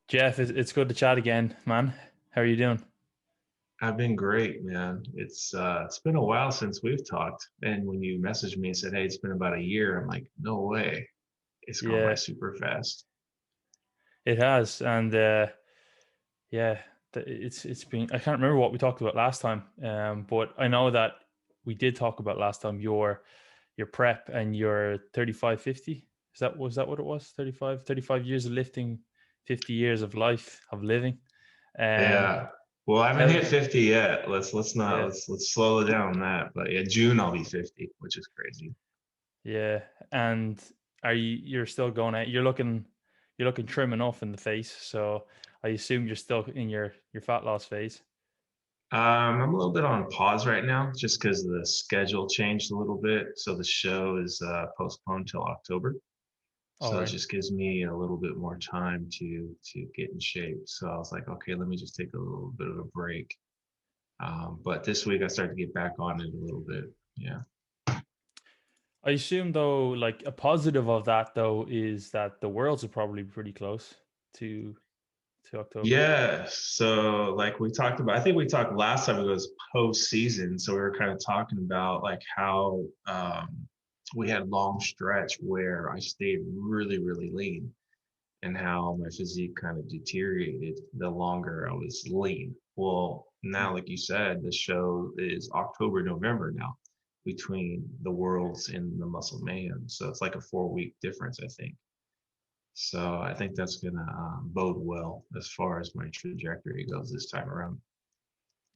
Jeff, it's good to chat again, man. How are you doing? I've been great, man. It's been a while since we've talked. And when you messaged me and said, "Hey, it's been about a year," I'm like, "No way. It's gone by Yeah, super fast." it has, and yeah, it's been. I can't remember what we talked about last time, but I know that we did talk about last time your prep and your 35-50. Was that what it was? 35 years of lifting, 50 years of life of living. Um, Yeah. Well, I haven't how, hit 50 yet. Let's not yeah, let's slow it down on that. But yeah, June I'll be 50, which is crazy. yeah, and you're still going out? You're looking trim enough in the face, so I assume you're still in your fat loss phase. I'm a little bit on pause right now, just because the schedule changed a little bit. So the show is postponed till October. All So it right. just gives me a little bit more time to get in shape. So I was like, okay, let me just take a little bit of a break. But this week I started to get back on it a little bit. Yeah. I assume though, like a positive of that though is that the worlds are probably pretty close to to October. Yeah. So like we talked about, I think we talked last time it was post season. So we were kind of talking about like how we had long stretch where I stayed really, really lean and how my physique kind of deteriorated the longer I was lean. Well, now, Mm. like you said, the show is October, November now between the Worlds and the Muscle Mayhem. So it's like a 4 week difference, I think. So I think that's going to bode well as far as my trajectory goes this time around.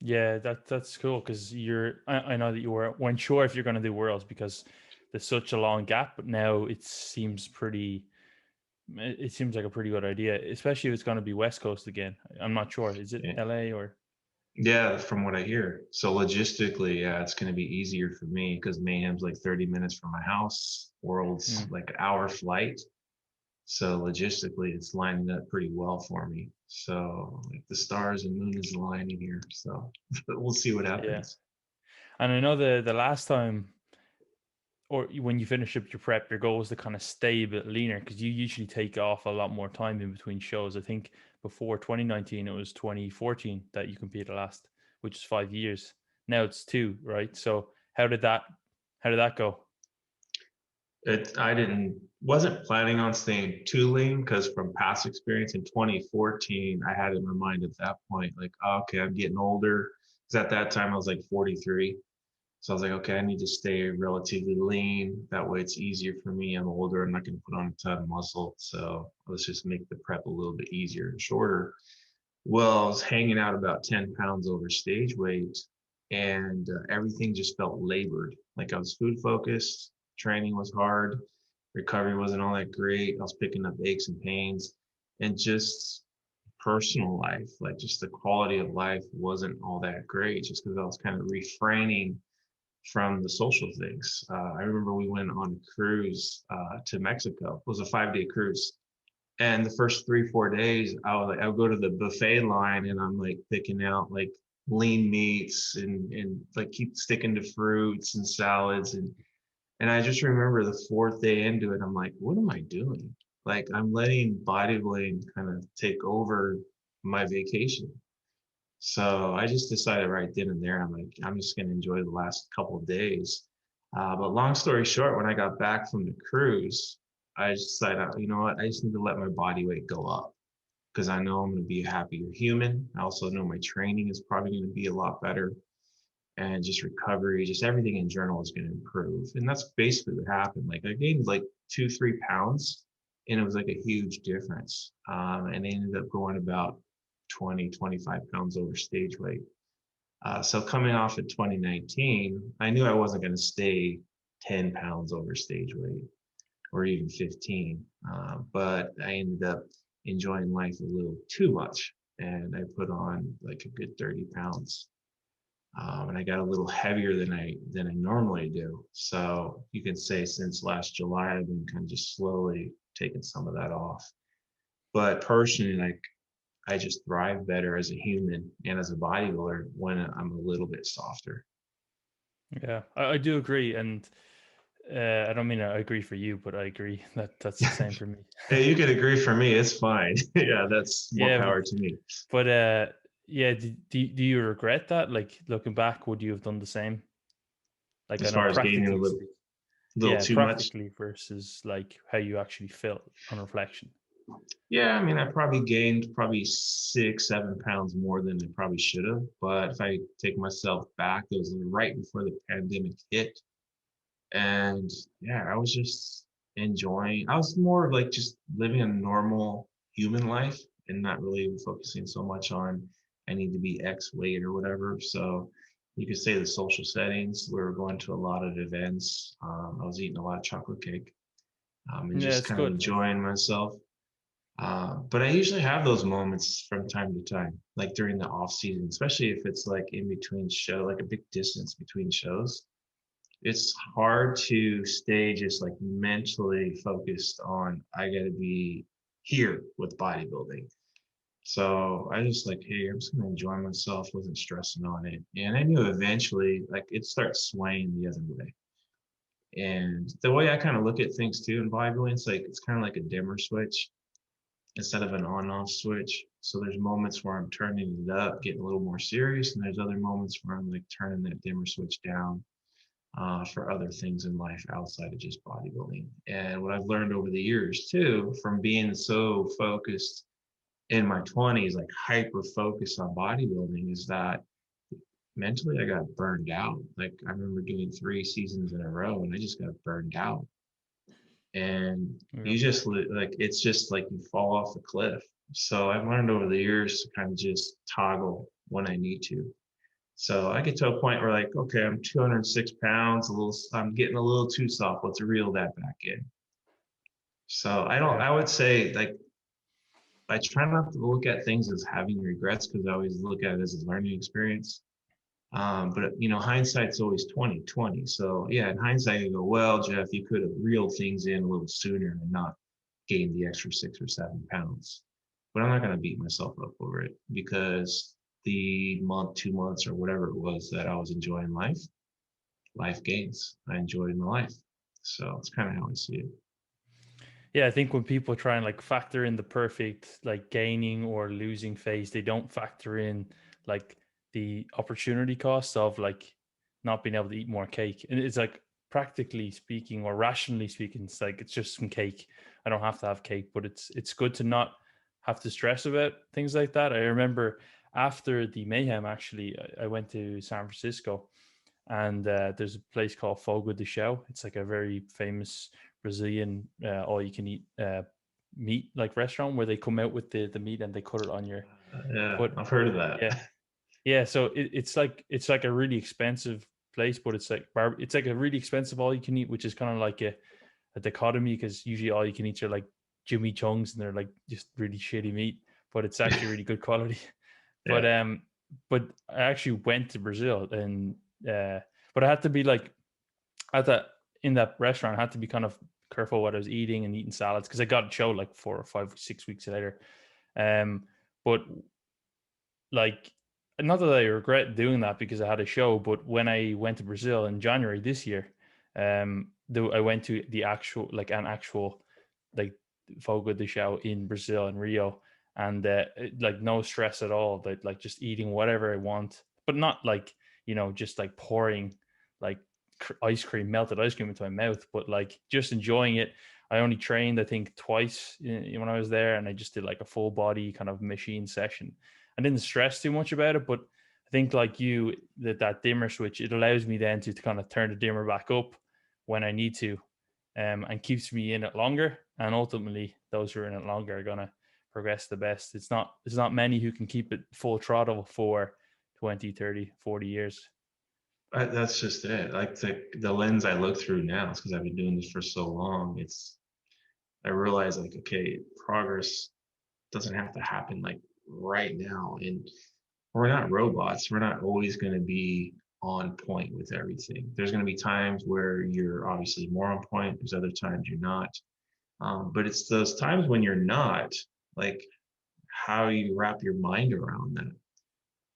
Yeah, that's cool because I know that weren't sure if you're going to do worlds because there's such a long gap, but now it seems like a pretty good idea, especially if it's going to be West Coast again. I'm not sure. Is it Yeah, LA or? yeah, from what I hear. So logistically, yeah, it's going to be easier for me because Mayhem's like 30 minutes from my house. World's Mm. like an hour flight. So logistically, it's lining up pretty well for me. So like the stars and moon is aligning here. So we'll see what Yeah, happens. and I know the last time or when you finish up your prep, your goal is to kind of stay a bit leaner because you usually take off a lot more time in between shows. I think before 2019, it was 2014 that you competed last, which is 5 years. Now it's two, right? So how did that go? I didn't wasn't planning on staying too lean because from past experience in 2014, I had in my mind at that point, like, oh, okay, I'm getting older. Because at that time I was like 43. So I was like, okay, I need to stay relatively lean. That way it's easier for me. I'm older. I'm not going to put on a ton of muscle. So let's just make the prep a little bit easier and shorter. Well, I was hanging out about 10 pounds over stage weight and everything just felt labored. Like I was food focused, training was hard, recovery wasn't all that great. I was picking up aches and pains and just personal life, like just the quality of life wasn't all that great just because I was kind of refraining from the social things. I remember we went on a cruise to Mexico. It was a 5 day cruise. And the first 3, 4 days, I would go to the buffet line and I'm like picking out like lean meats and like keep sticking to fruits and salads and I just remember the fourth day into it, I'm like, what am I doing? Like I'm letting bodybuilding kind of take over my vacation. So I just decided right then and there, I'm like, I'm just going to enjoy the last couple of days. But long story short, when I got back from the cruise, I just decided, you know what, I just need to let my body weight go up because I know I'm going to be a happier human. I also know my training is probably going to be a lot better and just recovery, just everything in general is going to improve. And that's basically what happened. Like I gained like 2, 3 pounds and it was like a huge difference. And I ended up going about 20, 25 pounds over stage weight. So coming off of 2019, I knew I wasn't going to stay 10 pounds over stage weight or even 15. But I ended up enjoying life a little too much. And I put on like a good 30 pounds. And I got a little heavier than I normally do. So you can say since last July, I've been kind of just slowly taking some of that off. But personally, like I just thrive better as a human and as a bodybuilder when I'm a little bit softer. Yeah, I do agree, and I don't mean I agree for you, but I agree that that's the same for me. Hey, you could agree for me. It's fine. Yeah, that's more Yeah, power to me. but yeah, do you regret that? Like looking back, would you have done the same? Like I As know far as gaining a practically little, speak. little Yeah, too much. practically versus like how you actually felt on reflection. Yeah, I mean, I probably gained probably 6, 7 pounds more than I probably should have. But if I take myself back, it was right before the pandemic hit. And yeah, I was just enjoying, I was more of like just living a normal human life and not really focusing so much on I need to be X weight or whatever. So you could say the social settings, we were going to a lot of events. I was eating a lot of chocolate cake, and Yeah, just it's kind of good. enjoying myself. But I usually have those moments from time to time, like during the off season, especially if it's like in between show, like a big distance between shows. It's hard to stay just like mentally focused on I gotta be here with bodybuilding. So I just like, hey, I'm just gonna enjoy myself, wasn't stressing on it. And I knew eventually like it starts swaying the other way. And the way I kind of look at things too in bodybuilding, it's kind of like a dimmer switch instead of an on-off switch. So there's moments where I'm turning it up, getting a little more serious, and there's other moments where I'm like turning that dimmer switch down for other things in life outside of just bodybuilding. And what I've learned over the years too, from being so focused in my 20s, like hyper focused on bodybuilding, is that mentally I got burned out. Like I remember doing 3 seasons in a row and I just got burned out. And Yeah. you just like, it's just like you fall off a cliff. So I've learned over the years to kind of just toggle when I need to. So I get to a point where like, okay, I'm 206 pounds, I'm getting a little too soft. Let's reel that back in. So Yeah. I would say like, I try not to look at things as having regrets because I always look at it as a learning experience. But hindsight's always 2020. So yeah, in hindsight, you go, well, Jeff, you could have reeled things in a little sooner and not gained the extra 6 or 7 pounds. But I'm not going to beat myself up over it because the month, 2 months, or whatever it was that I was enjoying life gains. I enjoyed my life. So it's kind of how I see it. Yeah, I think when people try and like factor in the perfect like gaining or losing phase, they don't factor in like the opportunity cost of like not being able to eat more cake. And it's like practically speaking or rationally speaking, it's like it's just some cake. I don't have to have cake, but it's good to not have to stress about things like that. I remember after the mayhem, actually, I went to San Francisco and there's a place called Fogo de Chão. It's like a very famous Brazilian all you can eat meat like restaurant where they come out with the meat and they cut it on your Yeah, put I've heard of that. yeah yeah so it's like a really expensive place, but it's like a really expensive all you can eat, which is kind of like a dichotomy because usually all you can eat are like Jimmy Chung's and they're like just really shitty meat, but it's actually really good quality. but Yeah. um but I actually went to Brazil and uh but I had to be like at that in that restaurant, I had to be kind of careful what I was eating and eating salads because I got a show like 4 or 5, 6 weeks later. Um, but like, not that I regret doing that because I had a show, but when I went to Brazil in January this year, I went to the actual like an actual like Fogo de Chão in Brazil in Rio, and like no stress at all. That like just eating whatever I want, but not like just like pouring like ice cream, melted ice cream into my mouth, but like just enjoying it. I only trained I think twice when I was there, and I just did like a full body kind of machine session. I didn't stress too much about it, but I think like you, that dimmer switch, it allows me then to kind of turn the dimmer back up when I need to, and keeps me in it longer. And ultimately, those who are in it longer are gonna progress the best. It's not many who can keep it full throttle for 20, 30, 40 years. That's just it. Like the lens I look through now is because I've been doing this for so long. I realize like, okay, progress doesn't have to happen like right now. And we're not robots. We're not always going to be on point with everything. There's going to be times where you're obviously more on point. There's other times you're not. But it's those times when you're not, like how you wrap your mind around that.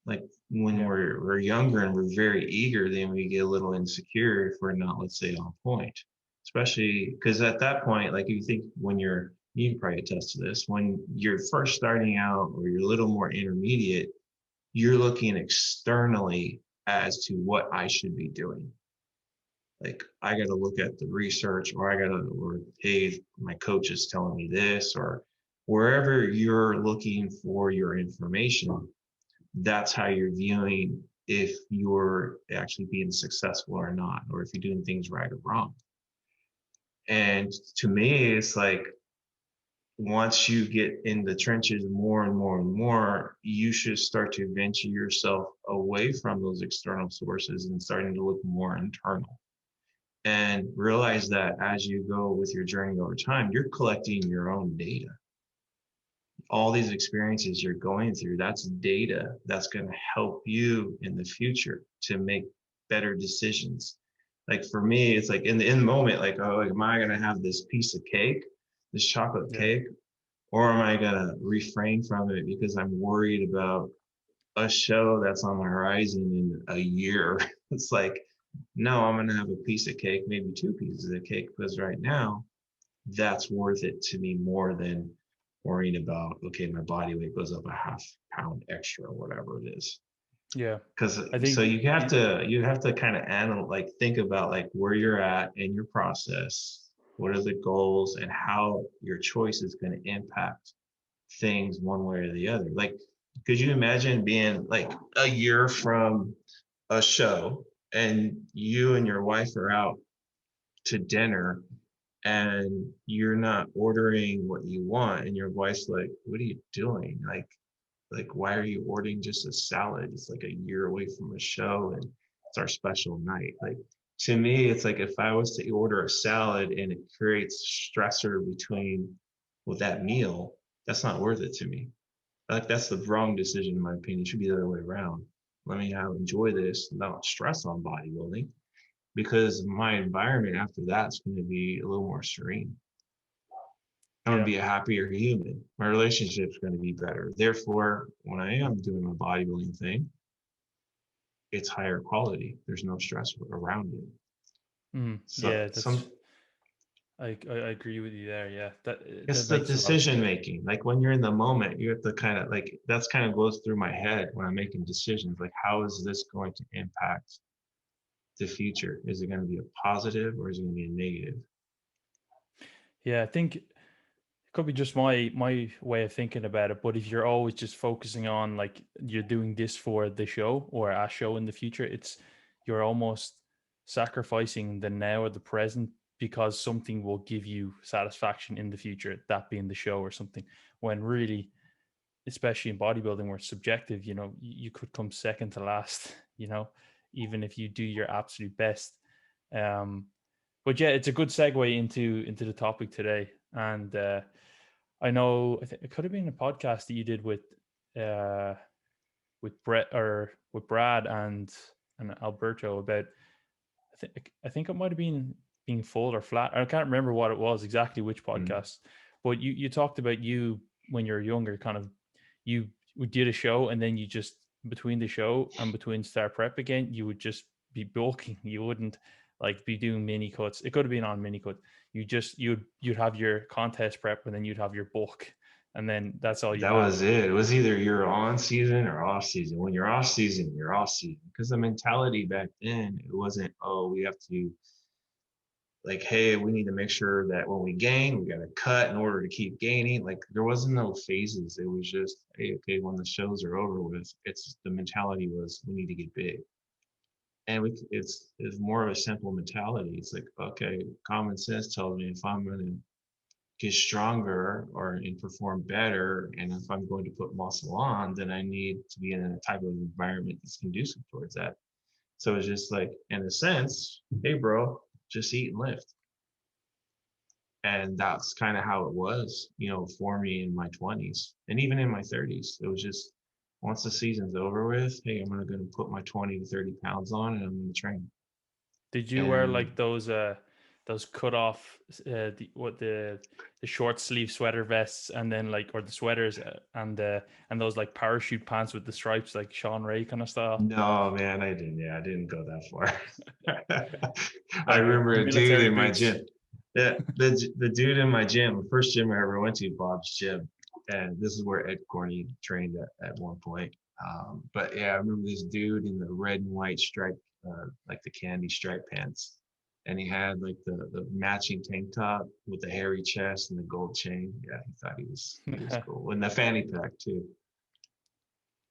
Like when Yeah. we're younger and we're very eager, then we get a little insecure if we're not, let's say, on point. especially because at that point, like you think when you can probably attest to this, when you're first starting out or you're a little more intermediate, you're looking externally as to what I should be doing. Like I got to look at the research, or or hey, my coach is telling me this, or wherever you're looking for your information, that's how you're viewing if you're actually being successful or not, or if you're doing things right or wrong. And to me, it's like once you get in the trenches more and more and more, you should start to venture yourself away from those external sources and starting to look more internal. And realize that as you go with your journey over time, you're collecting your own data. All these experiences you're going through, that's data that's going to help you in the future to make better decisions. Like for me, it's like in the moment, like, oh, am I going to have this piece of cake, this chocolate Yeah. cake, or am I going to refrain from it because I'm worried about a show that's on the horizon in a year? It's like, no, I'm going to have a piece of cake, maybe two pieces of cake, because right now that's worth it to me more than worrying about, okay, my body weight goes up a half pound extra or whatever it is. Yeah. Because I so think you have to kind of analyze, like think about like where you're at in your process, what are the goals, and how your choice is going to impact things one way or the other. Like, could you imagine being like a year from a show and you and your wife are out to dinner and you're not ordering what you want and your wife's like, what are you doing? Like why are you ordering just a salad? It's like a year away from a show and it's our special night. Like to me, it's like if I was to order a salad and it creates stressor between with that meal, that's not worth it to me. Like that's the wrong decision in my opinion. It should be the other way around. Let me enjoy this, not stress on bodybuilding, because my environment after that's going to be a little more serene. I'm going to yeah. be a happier human. My relationship's going to be better. Therefore, when I am doing my bodybuilding thing, it's higher quality. There's no stress around it. So Yeah, some I agree with you there. Yeah. That it's the makes a lot of decision sense. making. Like when you're in the moment, you have to kind of like that's kind of goes through my head when I'm making decisions. Like how is this going to impact the future? Is it going to be a positive or is it going to be a negative? Yeah, I think it could be just my way of thinking about it. But if you're always just focusing on like you're doing this for the show or a show in the future, it's you're almost sacrificing the now or the present because something will give you satisfaction in the future, that being the show or something. When really, especially in bodybuilding where it's subjective, you could come second to last, even if you do your absolute best. Um, but yeah, it's a good segue into the topic today. And I know I think it could have been a podcast that you did uh, with Brett or with Brad and Alberto about. I think it might have been being full or flat. I can't remember what it was exactly, which Mm. podcast. But you talked about you when you're younger, kind of you would did a show and then you just between the show and between start prep again, you would just be bulking. You wouldn't like be doing mini cuts. It could have been on mini cut. You'd have your contest prep and then you'd have your bulk, and then that's all you'd That have. was it. It was either you're on season or off season. When you're off season, you're off season. Because the mentality back then, it wasn't, oh, we have to like, hey, we need to make sure that when we gain, we got to cut in order to keep gaining. Like there wasn't no phases. It was just, hey, okay, when the shows are over with, it's the mentality was we need to get big. And it's more of a simple mentality. It's like, okay, common sense tells me if I'm going to get stronger or and perform better, and if I'm going to put muscle on, then I need to be in a type of environment that's conducive towards that. So it's just like, in a sense, hey, bro, just eat and lift. And that's kind of how it was, for me in my 20s and even in my 30s. It was just once the season's over with, hey, I'm going to put my 20 to 30 pounds on and I'm going to train. Did you wear And like those cut off the short sleeve sweater vests and then like or the sweaters and those like parachute pants with the stripes like Sean Ray kind of style? no, man, I didn't. Yeah, I didn't go that far. I Like remember the a dude military in my gym. boots. Yeah, the dude in my gym, the first gym I ever went to, Bob's gym, and this is where Ed Corney trained at one point. But yeah, I remember this dude in the red and white striped, like the candy striped pants, and he had like the matching tank top with the hairy chest and the gold chain. Yeah, he thought he was cool, and the fanny pack too.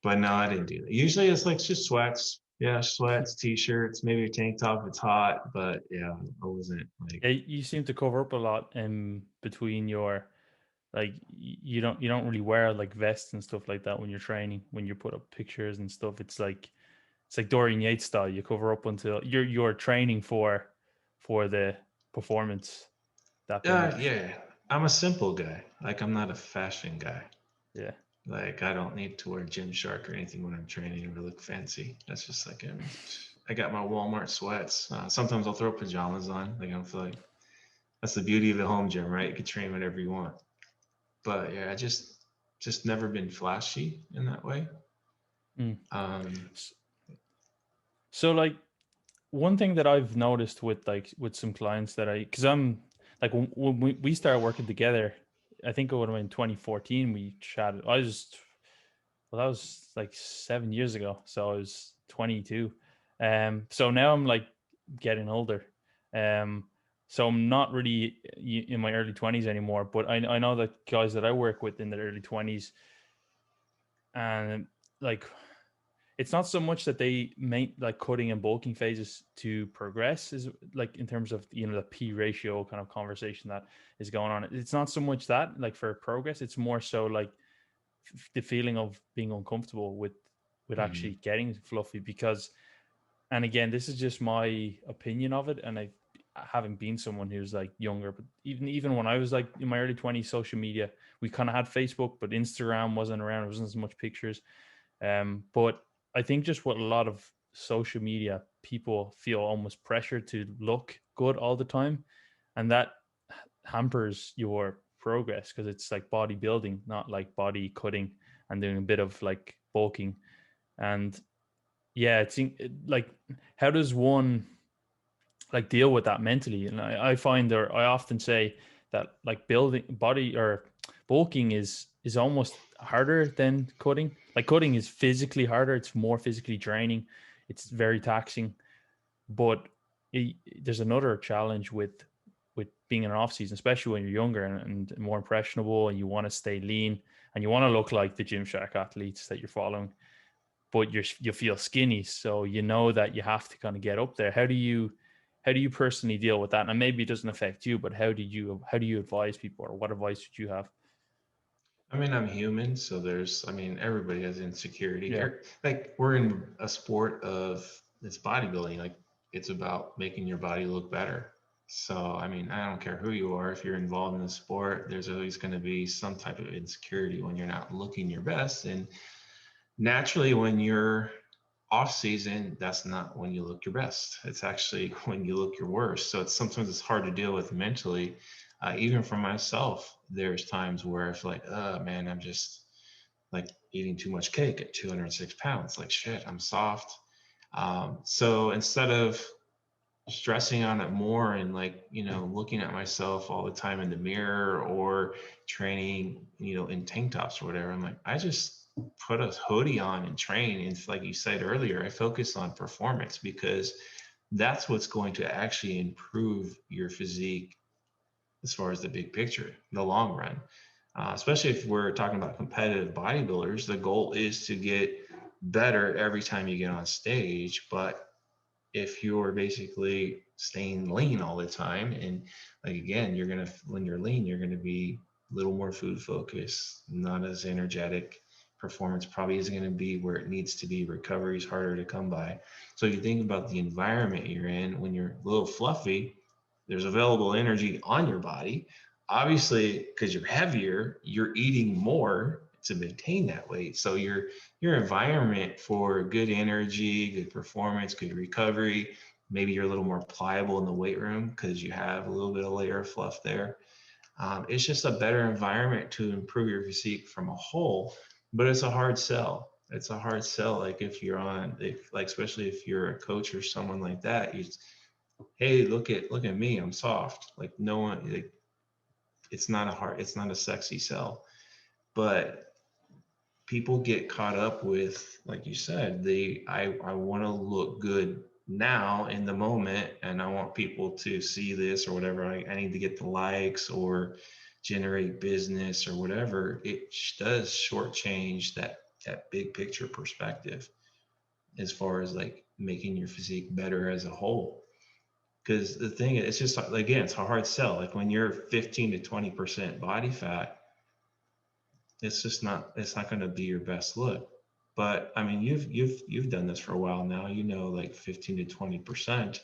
But no, I didn't do that. Usually it's like just sweats. Yeah, sweats, t-shirts, maybe a tank top if it's hot. But yeah, I wasn't like, Yeah, you seem to cover up a lot in between your like you don't really wear like vests and stuff like that when you're training. When you put up pictures and stuff, it's like Dorian Yates style. You cover up until you're training for the performance. That pretty much. yeah, I'm a simple guy. Like I'm not a fashion guy. Yeah. Like I don't need to wear Gymshark or anything when I'm training or look fancy. That's just like I got my Walmart sweats. Sometimes I'll throw pajamas on. Like I don't feel like that's the beauty of the home gym, right? You can train whatever you want. But yeah, I just never been flashy in that way. Mm. Um, So like one thing that I've noticed with some clients that because I'm like when we started working together, I think it would have been 2014. We chatted. That was like 7 years ago. So I was 22. So now I'm like getting older. Um, so I'm not really in my early 20s anymore. But I know that guys that I work with in their early 20s, and like it's not so much that they make like cutting and bulking phases to progress is like in terms of the p ratio kind of conversation that is going on. It's not so much that like for progress, it's more so like the feeling of being uncomfortable with actually mhm. getting fluffy. Because, and again, this is just my opinion of it, and I having been someone who's like younger, but even when I was like in my early 20s, social media, we kind of had Facebook, but Instagram wasn't around. There wasn't as much pictures. But I think just with a lot of social media, people feel almost pressure to look good all the time, and that hampers your progress because it's like bodybuilding, not like body cutting and doing a bit of like bulking. And yeah, it's like how does one like deal with that mentally? And I find, or I often say that like building body or bulking is almost harder than cutting. Like cutting is physically harder, it's more physically draining, it's very taxing. But it, there's another challenge with being in an off season, especially when you're younger and more impressionable, and you want to stay lean and you want to look like the Gymshark athletes that you're following, but you feel skinny, so you know that you have to kind of get up there. How do you personally deal with that? And maybe it doesn't affect you, but how do you advise people, or what advice would you have? I mean, I'm human, so I mean, everybody has insecurity. Yeah. Like we're in a sport of it's bodybuilding. Like it's about making your body look better. So, I mean, I don't care who you are. If you're involved in the sport, there's always going to be some type of insecurity when you're not looking your best. And naturally, when you're off season, that's not when you look your best. It's actually when you look your worst. So sometimes it's hard to deal with mentally. Even for myself, there's times where I feel like, oh man, I'm just like eating too much cake at 206 pounds. Like shit, I'm soft. So instead of stressing on it more and like looking at myself all the time in the mirror or training in tank tops or whatever, I'm like, I just put a hoodie on and train. And like you said earlier, I focus on performance because that's what's going to actually improve your physique as far as the big picture, the long run. Especially if we're talking about competitive bodybuilders, the goal is to get better every time you get on stage. But if you're basically staying lean all the time, and like again, when you're lean, you're gonna be a little more food focused, not as energetic. Performance probably isn't going to be where it needs to be. Recovery is harder to come by. So if you think about the environment you're in when you're a little fluffy, there's available energy on your body. Obviously, because you're heavier, you're eating more to maintain that weight. So your environment for good energy, good performance, good recovery. Maybe you're a little more pliable in the weight room because you have a little bit of layer of fluff there. It's just a better environment to improve your physique from a whole, but it's a hard sell. It's a hard sell. Like if you're on, if like especially if you're a coach or someone like that, hey, look at me, I'm soft. Like no one, like, it's not a sexy sell. But people get caught up with, like you said, I want to look good now in the moment, and I want people to see this or whatever. I need to get the likes or generate business or whatever. It does shortchange that big picture perspective as far as like making your physique better as a whole. Because the thing is, it's just, again, it's a hard sell. Like when you're 15 to 20% body fat, it's not going to be your best look. But I mean, you've done this for a while now. You know, like 15 to 20%,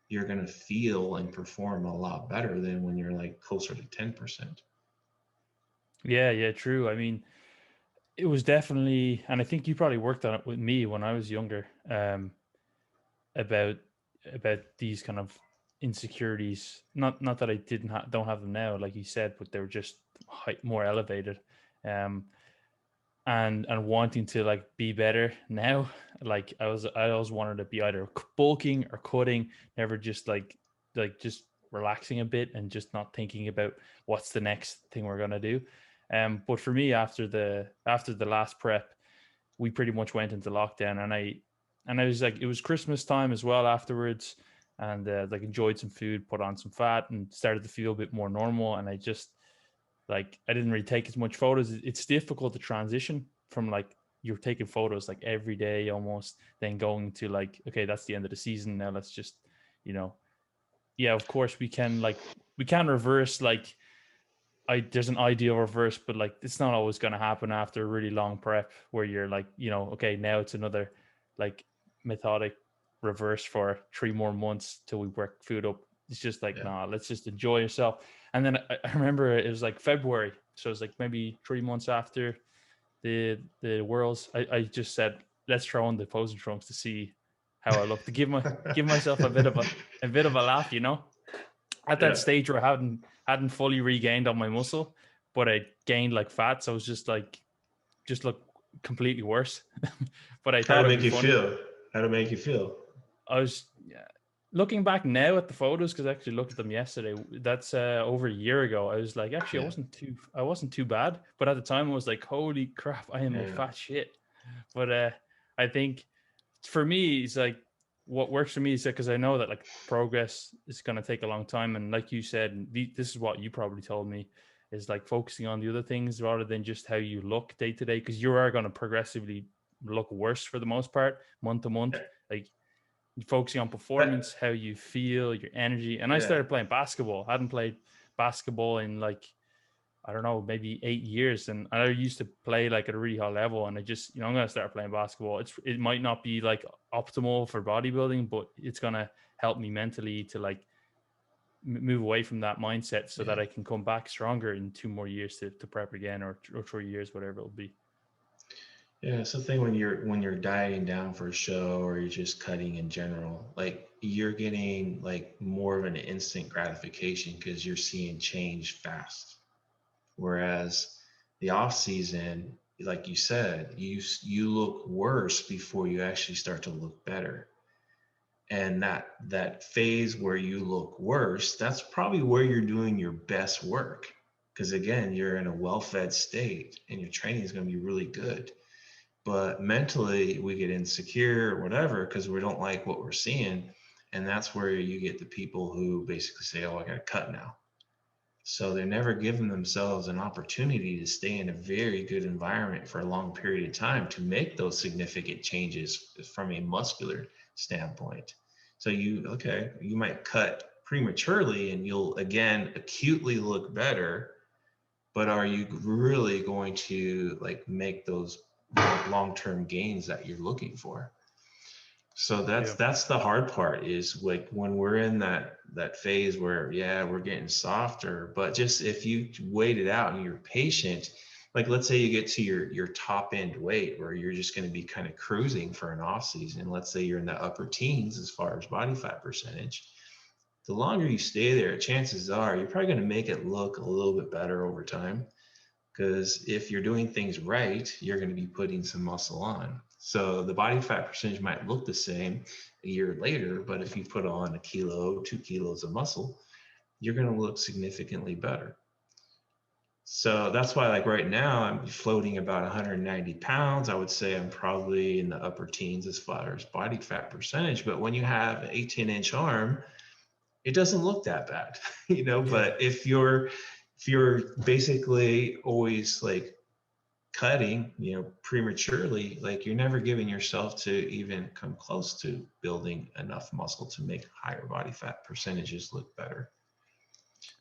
you're going to feel and perform a lot better than when you're like closer to 10%. Yeah, yeah, true. I mean, it was definitely, and I think you probably worked on it with me when I was younger, about these kind of insecurities. Not that I don't have them now, like you said, but they were just more elevated. Um, and wanting to like be better now. Like I always wanted to be either bulking or cutting, never just just relaxing a bit and just not thinking about what's the next thing we're gonna do. But for me, after the last prep, we pretty much went into lockdown, and I was like, it was Christmas time as well afterwards, and like enjoyed some food, put on some fat, and started to feel a bit more normal. And I just like I didn't really take as much photos. It's difficult to transition from like you're taking photos like every day almost, then going to like, okay, that's the end of the season. Now let's just, you know, yeah, of course we can reverse like there's an ideal reverse, but like it's not always gonna happen after a really long prep where you're like, okay, now it's another like methodic reverse for 3 more months till we work food up. It's just like, Yeah. nah, let's just enjoy yourself. And then I remember it was like February, so it was like maybe 3 months after the worlds. I just said, let's throw on the posing trunks to see how I look, to give myself a bit of a laugh, at that Yeah. stage where I hadn't fully regained on my muscle, but I gained like fat, so I was just look completely worse. But I How'd thought it it'd make be you funny. feel? How'd it make you feel? I was looking back now at the photos because I actually looked at them yesterday. That's over a year ago. I was like, actually, Yeah. I wasn't too bad, but at the time I was like, holy crap, I am a Yeah. fat shit. But I think for me, it's like what works for me is that because I know that like progress is going to take a long time, and like you said, this is what you probably told me, is like focusing on the other things rather than just how you look day to day, because you are going to progressively look worse for the most part month to month. Like focusing on performance, That, how you feel, your energy. And I yeah. started playing basketball. I hadn't played basketball in like, I don't know, maybe 8 years. And I used to play like at a really high level. And I just, I'm going to start playing basketball. It might not be like optimal for bodybuilding, but it's going to help me mentally to like move away from that mindset so Yeah. that I can come back stronger in 2 more years to prep again, or 3 years, whatever it'll be. Yeah, it's the thing when you're dieting down for a show or you're just cutting in general, like you're getting like more of an instant gratification because you're seeing change fast. Whereas the off season, like you said, you look worse before you actually start to look better. And that phase where you look worse, that's probably where you're doing your best work. Because again, you're in a well-fed state and your training is going to be really good, but mentally we get insecure or whatever because we don't like what we're seeing. And that's where you get the people who basically say, oh, I got to cut now. So they're never giving themselves an opportunity to stay in a very good environment for a long period of time to make those significant changes from a muscular standpoint. So you might cut prematurely and you'll again acutely look better, but are you really going to like make those long-term gains that you're looking for? So Yeah. that's the hard part, is like when we're in that phase where, yeah, we're getting softer, but just if you wait it out and you're patient, like let's say you get to your top end weight where you're just going to be kind of cruising for an off season. Let's say you're in the upper teens as far as body fat percentage. The longer you stay there, chances are you're probably going to make it look a little bit better over time, because if you're doing things right, you're going to be putting some muscle on. So the body fat percentage might look the same a year later, but if you put on a kilo, 2 kilos of muscle, you're going to look significantly better. So that's why, like right now, I'm floating about 190 pounds. I would say I'm probably in the upper teens as far as body fat percentage. But when you have an 18-inch arm, it doesn't look that bad, you know. Yeah. But if you're basically always like cutting, you know, prematurely, like you're never giving yourself to even come close to building enough muscle to make higher body fat percentages look better.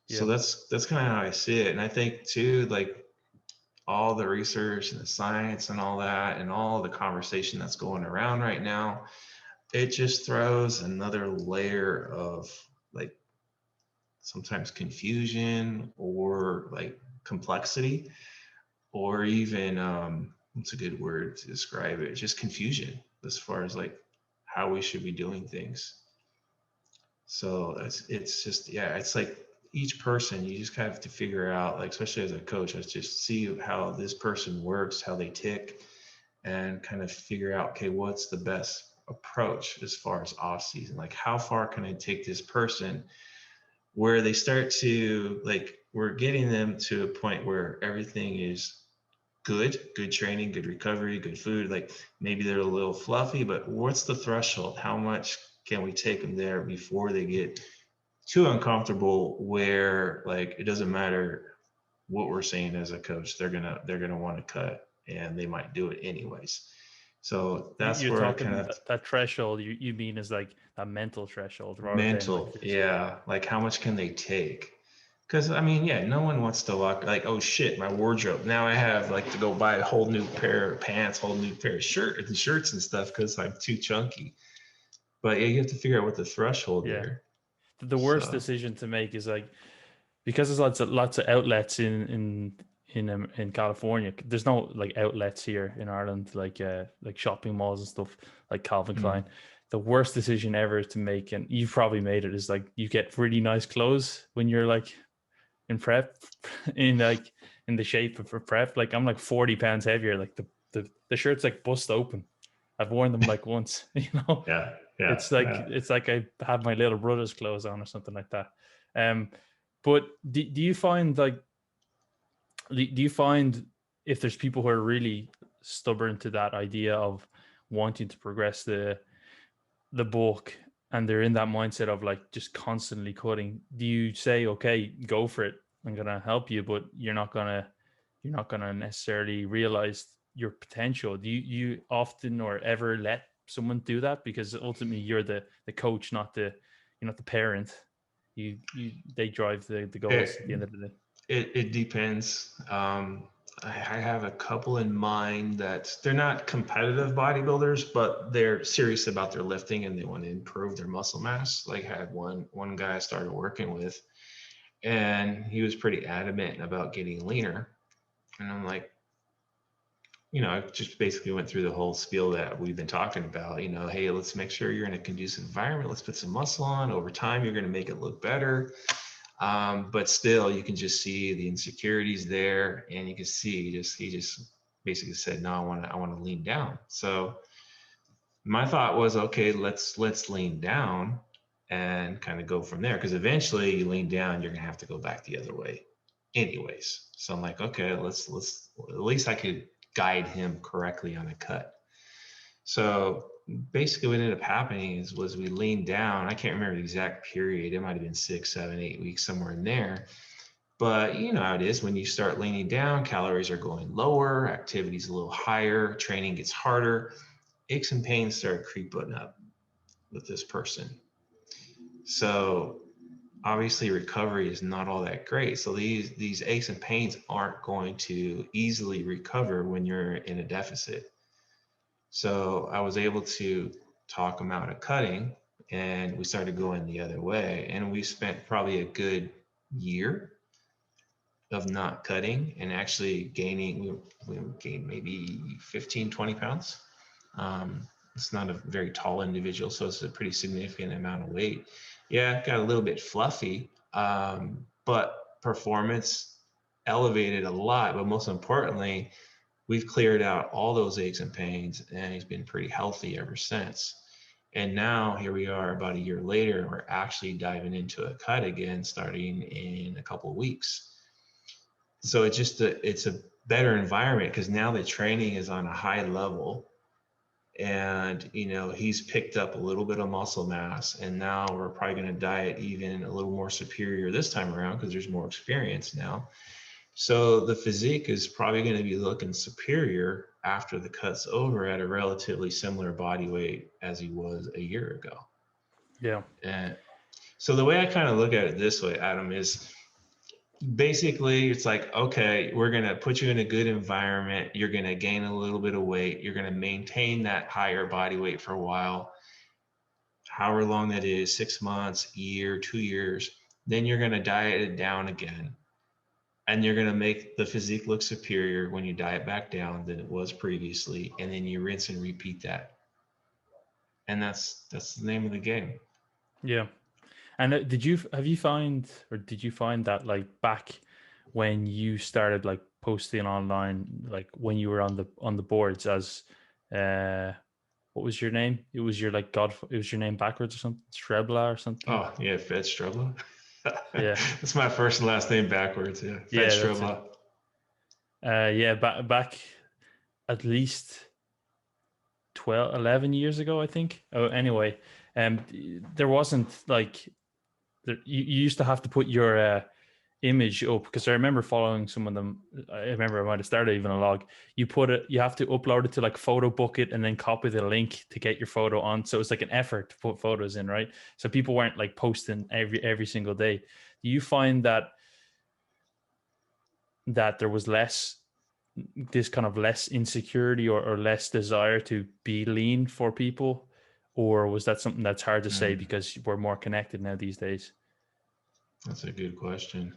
So Yeah. that's kind of how I see it. And I think too, like all the research and the science and all that and all the conversation that's going around right now, it just throws another layer of like sometimes confusion or like complexity or even what's a good word to describe it? Just confusion as far as like how we should be doing things. So it's just yeah, it's like each person you just kind of have to figure out like especially as a coach, I just see how this person works, how they tick, and kind of figure out okay, what's the best approach as far as off season? Like how far can I take this person where they start to like we're getting them to a point where everything is good training, good recovery, good food. Like maybe they're a little fluffy, but what's the threshold? How much can we take them there before they get too uncomfortable where like it doesn't matter what we're saying as a coach, they're gonna want to cut and they might do it anyways. So that's You're where I kind talking of that threshold you mean is like a mental threshold rather than like mental, physical. yeah, like how much can they take? Because I mean, yeah, no one wants to walk like, oh shit, my wardrobe. Now I have like to go buy a whole new pair of pants, whole new pair of shirts and stuff because I'm too chunky. But yeah, you have to figure out what the threshold Yeah. there. The worst So decision to make is like because there's lots of outlets in California. There's no like outlets here in Ireland like shopping malls and stuff like Calvin Klein. mm, The worst decision ever to make, and you've probably made it, is like you get really nice clothes when you're like in prep, in like in the shape of prep. Like I'm like 40 pounds heavier. Like the shirt's like bust open. I've worn them like once, you know. yeah, yeah, yeah. It's like I have my little brother's clothes on or something like that. Um, but do you find like do you find if there's people who are really stubborn to that idea of wanting to progress the bulk and they're in that mindset of like just constantly cutting, do you say okay, go for it, I'm gonna help you, but you're not gonna necessarily realize your potential? Do you often or ever let someone do that? Because ultimately you're the coach, not the you're not the parent. You they drive the goals at the end It of the day. it depends. I have a couple in mind that they're not competitive bodybuilders, but they're serious about their lifting and they want to improve their muscle mass. Like I had one guy I started working with, and he was pretty adamant about getting leaner. And I'm like, you know, I just basically went through the whole spiel that we've been talking about. You know, hey, let's make sure you're in a conducive environment. Let's put some muscle on. Over time, you're going to make it look better. But still, you can just see the insecurities there, and you can see he just basically said, no, I want to lean down. So my thought was, okay, let's lean down and kind of go from there, because eventually you lean down, you're gonna have to go back the other way anyways. So I'm like, okay, let's at least I could guide him correctly on a cut. So basically what ended up happening was we leaned down. I can't remember the exact period. It might have been 6, 7, 8 weeks, somewhere in there. But you know how it is when you start leaning down, calories are going lower, activity's a little higher, training gets harder, aches and pains start creeping up with this person. So obviously recovery is not all that great. So these aches and pains aren't going to easily recover when you're in a deficit. So I was able to talk him out of cutting, and we started going the other way. And we spent probably a good year of not cutting and actually gaining. We gained maybe 15, 20 pounds. It's not a very tall individual, so it's a pretty significant amount of weight. Yeah, got a little bit fluffy, but performance elevated a lot, but most importantly, we've cleared out all those aches and pains, and he's been pretty healthy ever since. And now here we are about a year later, and we're actually diving into a cut again starting in a couple of weeks. So it's a better environment because now the training is on a high level, and he's picked up a little bit of muscle mass, and now we're probably going to diet even a little more superior this time around because there's more experience now. So the physique is probably going to be looking superior after the cut's over at a relatively similar body weight as he was a year ago. Yeah. And so the way I kind of look at it this way, Adam, is basically it's like, okay, we're going to put you in a good environment. You're going to gain a little bit of weight. You're going to maintain that higher body weight for a while, however long that is, 6 months, year, 2 years. Then you're going to diet it down again. And you're going to make the physique look superior when you diet back down than it was previously. And then you rinse and repeat that. And that's the name of the game. Yeah. And did you find that like back when you started like posting online, like when you were on the boards as what was your name? It was your like God. It was your name backwards or something, Strebla or something. Oh yeah, Fed Strubla. Yeah, That's my first and last name backwards. Yeah, Fed yeah, that's it. Strubla. Yeah, back at least 12, 11 years ago, I think. Oh, anyway, there wasn't like you used to have to put your image up because I remember following some of them. I remember I might have started even a log. You have to upload it to like Photo Bucket and then copy the link to get your photo on. So it's like an effort to put photos in, right? So people weren't like posting every single day. Do you find that there was less this kind of less insecurity or less desire to be lean for people, or was that something that's hard to say because we're more connected now these days? That's a good question.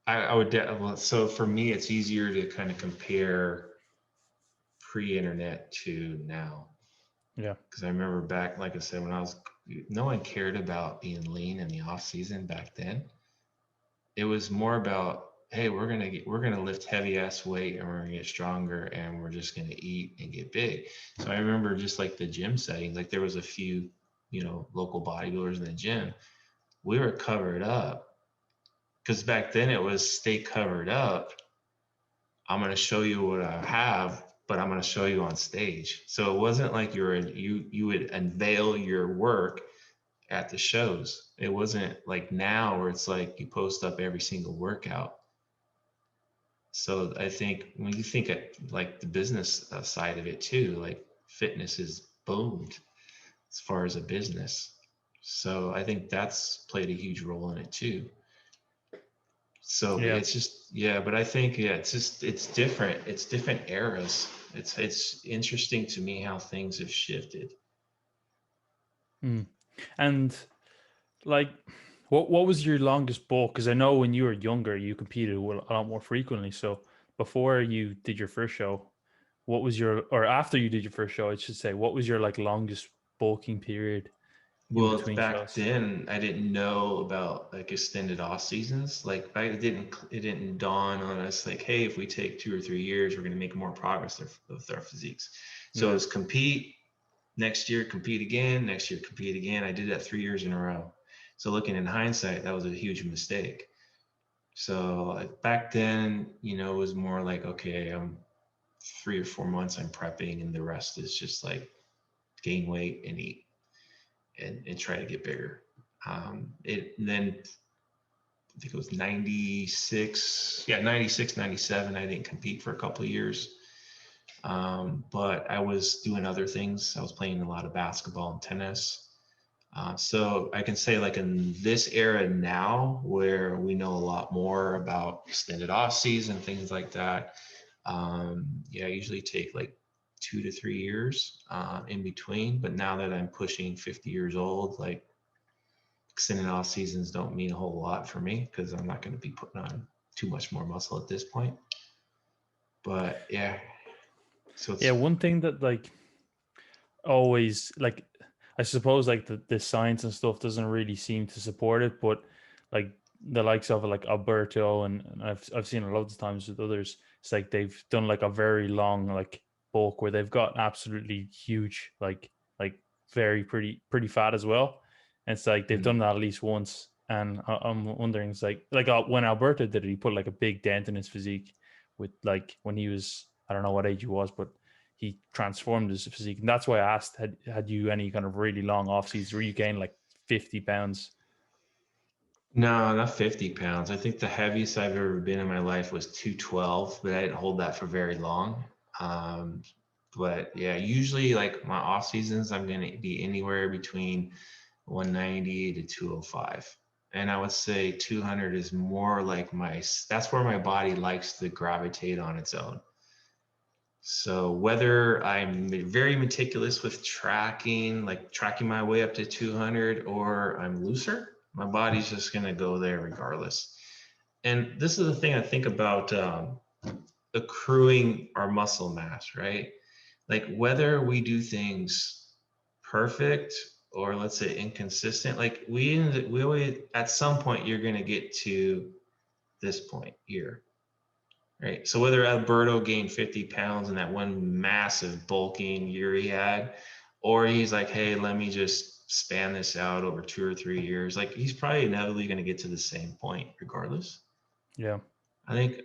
Well, so for me, it's easier to kind of compare pre-internet to now. Yeah. Because I remember back, like I said, no one cared about being lean in the off season back then. It was more about, hey, we're gonna lift heavy ass weight and we're gonna get stronger and we're just gonna eat and get big. So I remember just like the gym setting, like there was a few, local bodybuilders in the gym. We were covered up because back then it was stay covered up. I'm gonna show you what I have, but I'm gonna show you on stage. So it wasn't like you would unveil your work at the shows. It wasn't like now where it's like you post up every single workout. So I think when you think at like the business side of it too, like fitness is boomed as far as a business. So I think that's played a huge role in it too. So Yeah. it's just, yeah, but I think, yeah, it's different. It's different eras. It's interesting to me how things have shifted. Mm. And like, what was your longest bulk? Because I know when you were younger, you competed a lot more frequently. So before you did your first show, what was your, or after you did your first show, I should say, what was your like longest bulking period in Well, between back shows? then I didn't know about like extended off seasons. Like it didn't dawn on us like, hey, if we take 2 or 3 years, we're going to make more progress with our physiques. So it Yeah. was compete next year, compete again, next year, compete again. I did that 3 years in a row. So looking in hindsight, that was a huge mistake. So like, back then, it was more like, okay, I'm 3 or 4 months I'm prepping, and the rest is just like gain weight and eat and try to get bigger. Then I think it was 96, yeah, 96, 97. I didn't compete for a couple of years. But I was doing other things. I was playing a lot of basketball and tennis. So I can say like in this era now where we know a lot more about extended off season, things like that. Yeah, I usually take like 2 to 3 years in between. But now that I'm pushing 50 years old, like extended off seasons don't mean a whole lot for me because I'm not going to be putting on too much more muscle at this point. But yeah, so Yeah. it's One thing that like always I suppose like the science and stuff doesn't really seem to support it, but like the likes of like Alberto, and I've seen it loads of times with others. It's like they've done like a very long like bulk where they've got absolutely huge, like very pretty fat as well. And it's like they've done Mhm. that at least once. And I'm wondering, it's like when Alberto did it, he put like a big dent in his physique with like when he was, I don't know what age he was, but he transformed his physique. And that's why I asked, had you any kind of really long off seasons where you gained like 50 pounds? No, not 50 pounds. I think the heaviest I've ever been in my life was 212, but I didn't hold that for very long. Um, but yeah, usually like my off seasons, I'm going to be anywhere between 190 to 205. And I would say 200 is more like that's where my body likes to gravitate on its own. So whether I'm very meticulous with tracking, like tracking my way up to 200, or I'm looser, my body's just going to go there regardless. And this is the thing I think about accruing our muscle mass, right? Like whether we do things perfect or let's say inconsistent, like we always at some point you're going to get to this point here, right? So whether Alberto gained 50 pounds in that one massive bulking year he had, or he's like, hey, let me just span this out over 2 or 3 years, like he's probably inevitably going to get to the same point regardless. Yeah. I think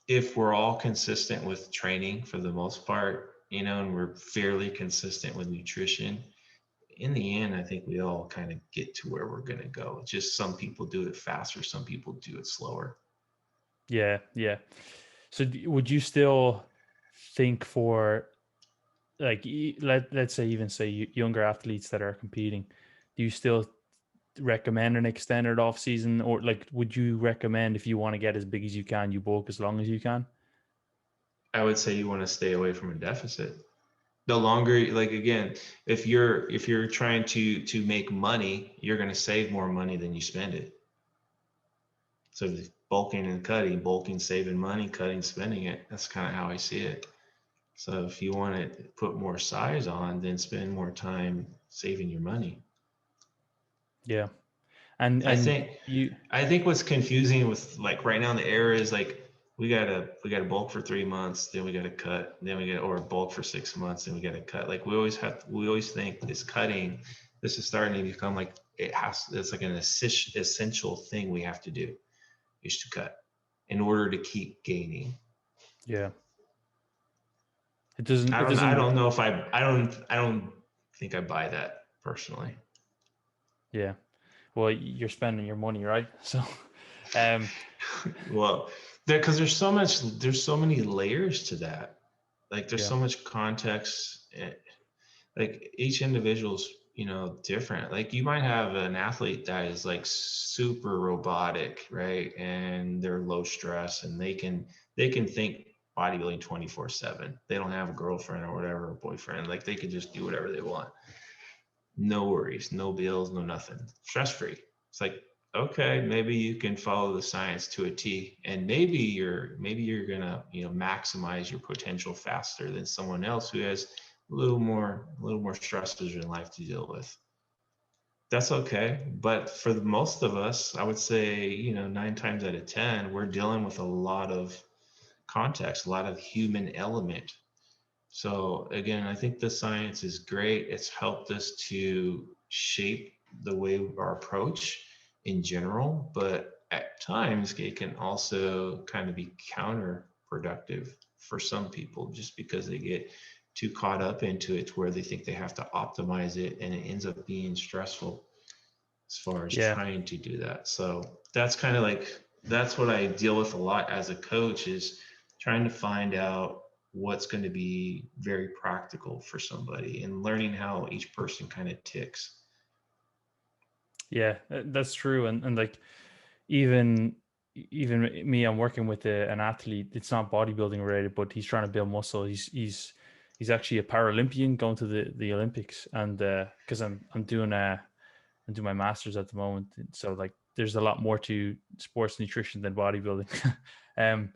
if we're all consistent with training for the most part, and we're fairly consistent with nutrition, in the end, I think we all kind of get to where we're going to go. Just some people do it faster, some people do it slower. Yeah. Yeah. So would you still think for like let's say even say younger athletes that are competing, do you still recommend an extended off season, or like would you recommend if you want to get as big as you can, you bulk as long as you can? I would say you want to stay away from a deficit. The longer, like again, if you're trying to make money, you're going to save more money than you spend it. So bulking and cutting, bulking, saving money, cutting, spending it. That's kind of how I see it. So if you want to put more size on, then spend more time saving your money. Yeah. and I and think you I think what's confusing with like right now in the era is like we gotta bulk for 3 months, then we gotta cut, then we gotta or bulk for 6 months, then we gotta cut. Like we always think this cutting, this is starting to become like it's like an essential thing we have to do is to cut in order to keep gaining. yeah, it doesn't I it don't I doesn't don't know if I don't think I buy that personally. yeah, well, you're spending your money, right? So um Well, there's so many layers to that. Like there's yeah, so much context. Like each individual's, different. Like you might have an athlete that is like super robotic, right? And they're low stress and they can think bodybuilding 24/7. They don't have a girlfriend or whatever, or boyfriend. Like they can just do whatever they want. No worries, no bills, no nothing. Stress free. It's like, okay, maybe you can follow the science to a T, and maybe you're gonna maximize your potential faster than someone else who has a little more stresses in life to deal with. That's okay. But for the most of us, I would say, 9 times out of 10, we're dealing with a lot of context, a lot of human element. So again, I think the science is great. It's helped us to shape the way our approach in general, but at times it can also kind of be counterproductive for some people just because they get too caught up into it to where they think they have to optimize it and it ends up being stressful as far as yeah, trying to do that. So that's kind of like that's what I deal with a lot as a coach is trying to find out what's going to be very practical for somebody and learning how each person kind of ticks. yeah, that's true. And like even even me, I'm working with an athlete. It's not bodybuilding related, but he's trying to build muscle. He's actually a Paralympian going to the Olympics. And because I'm doing my master's at the moment, so like there's a lot more to sports nutrition than bodybuilding. um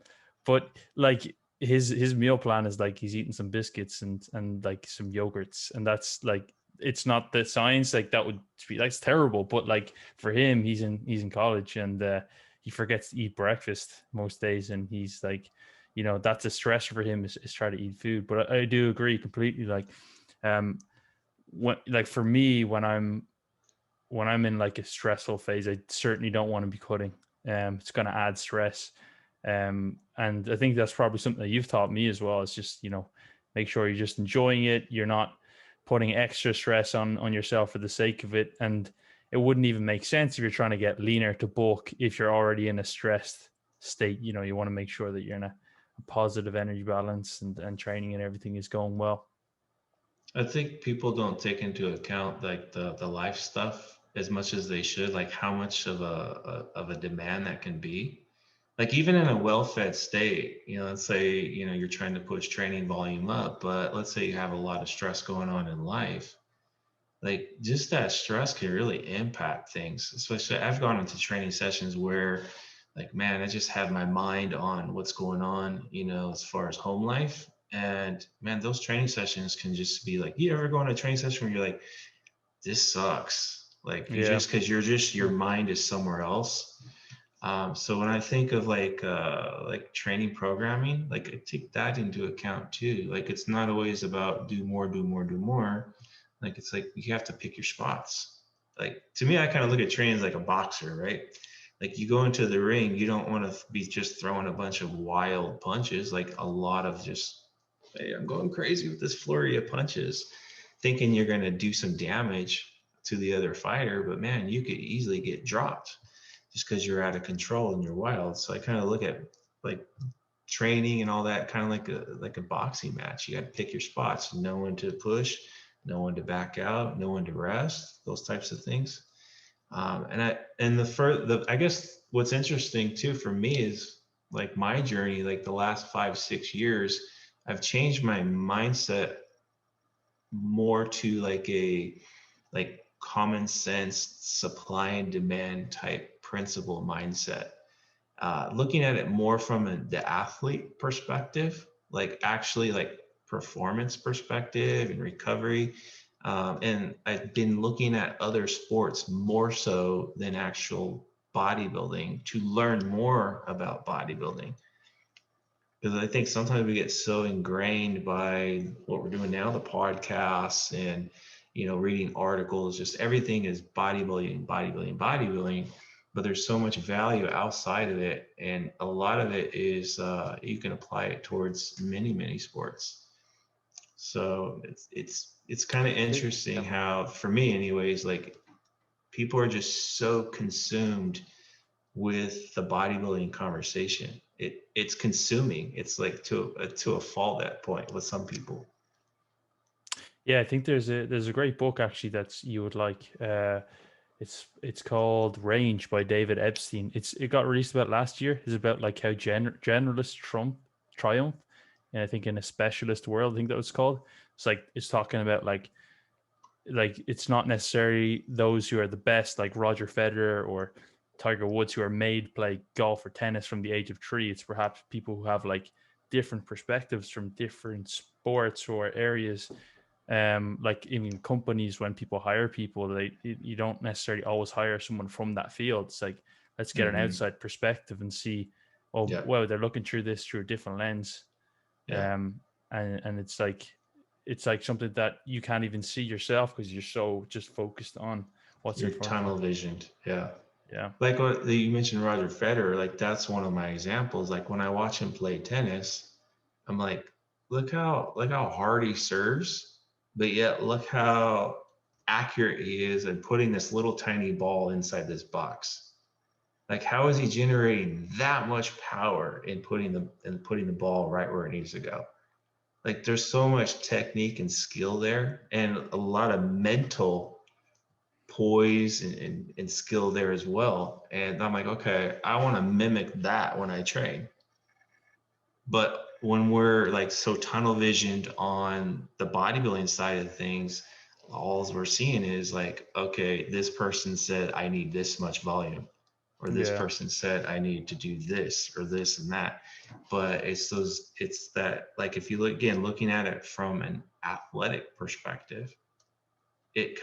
but like his meal plan is like he's eating some biscuits and like some yogurts, and that's like it's not the science, like that would be, that's terrible. But like for him, he's in college, and he forgets to eat breakfast most days, and he's like, that's a stress for him, is try to eat food. But I do agree completely. Like, when, like for me, when I'm in like a stressful phase, I certainly don't want to be cutting. It's going to add stress. And I think that's probably something that you've taught me as well. Is just, make sure you're just enjoying it. You're not putting extra stress on yourself for the sake of it. And it wouldn't even make sense if you're trying to get leaner to bulk if you're already in a stressed state. You want to make sure that you're in a positive energy balance, and training and everything is going well. I think people don't take into account like the life stuff as much as they should, like how much of a demand that can be. Like even in a well-fed state, let's say, you're trying to push training volume up, but let's say you have a lot of stress going on in life. Like just that stress can really impact things. Especially I've gone into training sessions where like, man, I just have my mind on what's going on, as far as home life. And man, those training sessions can just be like, you ever go on a training session where you're like, this sucks. Like you Yeah. just, cause your mind is somewhere else. So when I think of like training programming, like I take that into account too. Like it's not always about do more, do more, do more. Like it's like you have to pick your spots. Like to me, I kind of look at training as like a boxer, right? Like you go into the ring, you don't want to be just throwing a bunch of wild punches, like a lot of just, hey, I'm going crazy with this flurry of punches, thinking you're going to do some damage to the other fighter. But man, you could easily get dropped just because you're out of control and you're wild. So I kind of look at like training and all that kind of like a boxing match. You got to pick your spots, know when to push, know when to back out, know when to rest, those types of things. And I guess what's interesting too for me is like my journey, like the last 5, 6 years, I've changed my mindset more to like common sense supply and demand type principle mindset, looking at it more from the athlete perspective, like actually like performance perspective and recovery. And I've been looking at other sports more so than actual bodybuilding to learn more about bodybuilding. Because I think sometimes we get so ingrained by what we're doing now, the podcasts and, reading articles, just everything is bodybuilding, bodybuilding, bodybuilding. But there's so much value outside of it. And a lot of it is you can apply it towards many, many sports. So it's kind of interesting how, for me anyways, like people are just so consumed with the bodybuilding conversation. It's consuming. It's like to a fault at point with some people. Yeah, I think there's a great book actually that's you would like. It's called Range by David Epstein. It got released about last year. It's about like how generalists triumph, and I think in a specialist world, I think that was called. It's like it's talking about like it's not necessarily those who are the best, like Roger Federer or Tiger Woods, who are made to play golf or tennis from the age of 3. It's perhaps people who have like different perspectives from different sports or areas. Like in companies, when people hire people, you don't necessarily always hire someone from that field. It's like, let's get an Mm-hmm. outside perspective and see, oh Yeah. wow, they're looking through this through a different lens. Yeah. And it's like something that you can't even see yourself because you're so just focused on what's in You're front of you. tunnel visioned. Yeah. Yeah. Like what you mentioned, Roger Federer. Like that's one of my examples. Like when I watch him play tennis, I'm like, look how hard he serves, but yet look how accurate he is at putting this little tiny ball inside this box. Like how is he generating that much power in putting the ball right where it needs to go? Like there's so much technique and skill there, and a lot of mental poise and skill there as well. And I'm like, okay, I want to mimic that when I train. But when we're like so tunnel visioned on the bodybuilding side of things, all we're seeing is like, okay, this person said I need this much volume, or this Yeah. person said I need to do this or this and that. But it's that, like if you look again, looking at it from an athletic perspective, it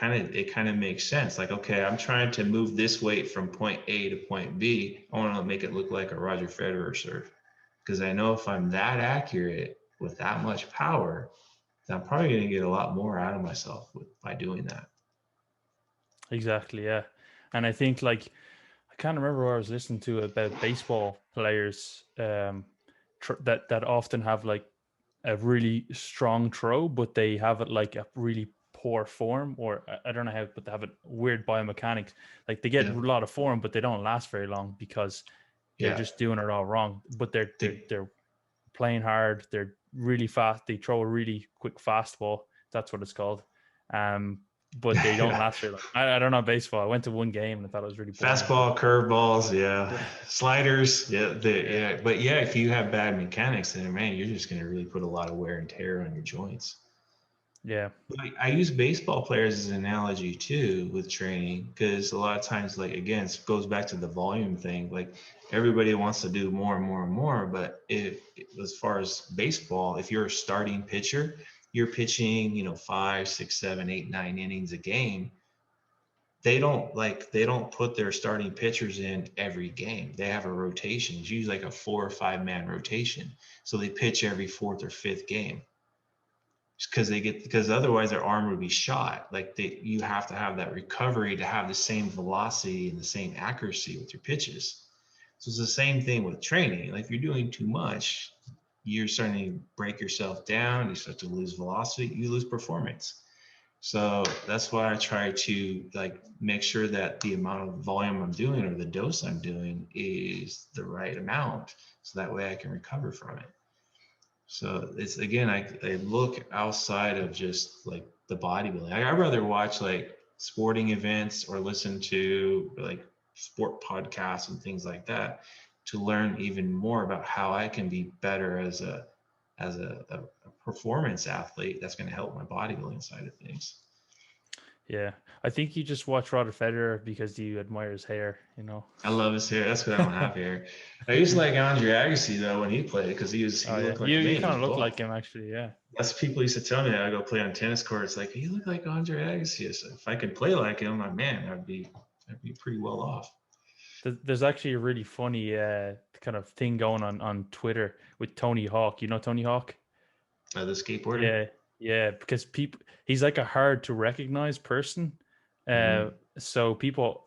kind of makes sense. Like, okay, I'm trying to move this weight from point A to point B. I want to make it look like a Roger Federer serve, because I know if I'm that accurate with that much power, then I'm probably going to get a lot more out of myself by doing that. Exactly, yeah. And I think like I can't remember what I was listening to about baseball players that often have like a really strong throw, but they have it like a really poor form, or I don't know how, but they have a weird biomechanics. Like they get Yeah, a lot of form, but they don't last very long because they're yeah. just doing it all wrong. But They, they're playing hard. They're really fast. They throw a really quick fastball. That's what it's called. But they don't yeah. last very long. I don't know baseball. I went to one game and I thought it was really boring. But Fastball, curveballs, yeah, yeah, sliders, yeah, yeah, yeah. But yeah, if you have bad mechanics, then man, you're just going to really put a lot of wear and tear on your joints. yeah, I use baseball players as an analogy too with training, because a lot of times, like again, it goes back to the volume thing. Like everybody wants to do more and more and more, but if as far as baseball, if you're a starting pitcher, you're pitching, 5, 6, 7, 8, 9 innings a game. They don't put their starting pitchers in every game. They have a rotation. It's usually like a 4 or 5 man rotation. So they pitch every fourth or fifth game, because otherwise their arm would be shot. Like you have to have that recovery to have the same velocity and the same accuracy with your pitches. So it's the same thing with training. Like if you're doing too much, you're starting to break yourself down. You start to lose velocity. You lose performance. So that's why I try to like make sure that the amount of volume I'm doing or the dose I'm doing is the right amount, so that way I can recover from it. So it's again, I look outside of just like the bodybuilding. I'd rather watch like sporting events or listen to like sport podcasts and things like that to learn even more about how I can be better as a performance athlete. That's going to help my bodybuilding side of things. yeah. I think you just watch Roger Federer because you admire his hair. I love his hair. That's because I don't have hair. I used to like Andre Agassi though when he played, because he Oh yeah, looked like you me. He kind was of look bald. like him actually. Yeah. That's people used to tell me that I go play on tennis courts. Like, you look like Andre Agassi. So if I could play like him, man, I'd be pretty well off. There's actually a really funny kind of thing going on Twitter with Tony Hawk. You know Tony Hawk? The skateboarder. Yeah, yeah. Because he's like a hard to recognize person. Uh, Mm-hmm. so people,